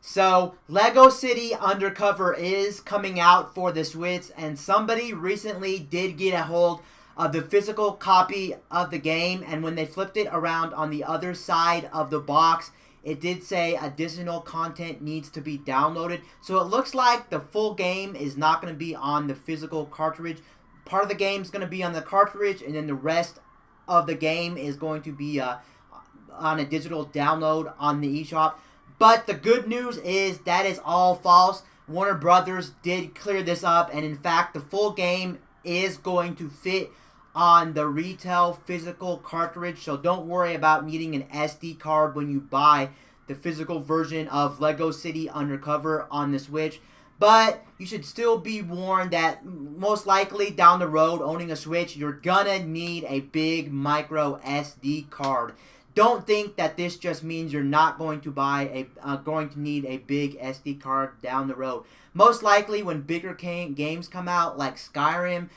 So, Lego City Undercover is coming out for the Switch, and somebody recently did get a hold of the physical copy of the game, and when they flipped it around on the other side of the box, it did say additional content needs to be downloaded. So it looks like the full game is not going to be on the physical cartridge. Part of the game is going to be on the cartridge, and then the rest of the game is going to be on a digital download on the eShop. But the good news is that is all false. Warner Brothers did clear this up, and in fact, the full game is going to fit on the retail physical cartridge. So don't worry about needing an SD card when you buy the physical version of Lego City Undercover on the Switch. But you should still be warned that most likely down the road, owning a Switch, you're gonna need a big micro SD card. Don't think that this just means you're not going to buy going to need a big SD card down the road. Most likely, when bigger games come out, like Skyrim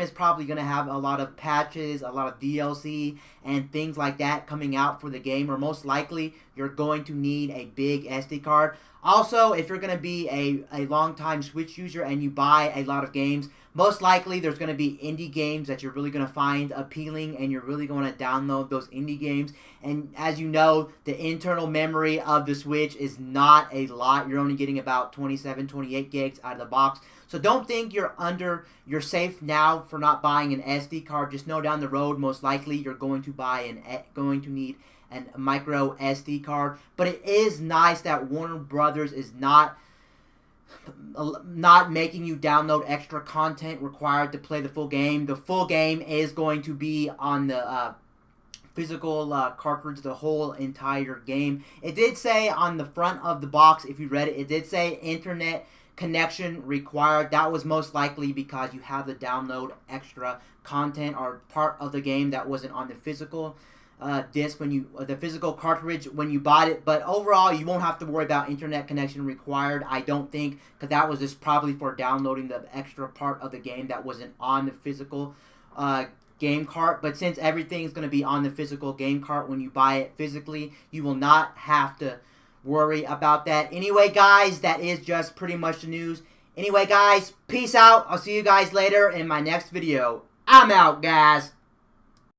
is probably going to have a lot of patches, a lot of DLC, and things like that coming out for the game. Or most likely, you're going to need a big SD card. Also, if you're going to be a long-time Switch user and you buy a lot of games, most likely there's going to be indie games that you're really going to find appealing, and you're really going to download those indie games. And as you know, the internal memory of the Switch is not a lot. You're only getting about 27, 28 gigs out of the box. So don't think you're safe now for not buying an SD card. Just know down the road, most likely you're going to need a micro SD card. But it is nice that Warner Brothers is not making you download extra content required to play the full game. The full game is going to be on the physical cartridge, the whole entire game. It did say on the front of the box, if you read it, it did say internet connection required. That was most likely because you have to download extra content or part of the game that wasn't on the physical disc the physical cartridge when you bought it. But overall, you won't have to worry about internet connection required, I don't think, because that was just probably for downloading the extra part of the game that wasn't on the physical game cart. But since everything's going to be on the physical game cart when you buy it physically, you will not have to worry about that. Anyway, guys, that is just pretty much the news. Anyway, guys, peace out. I'll see you guys later in my next video. I'm out, guys.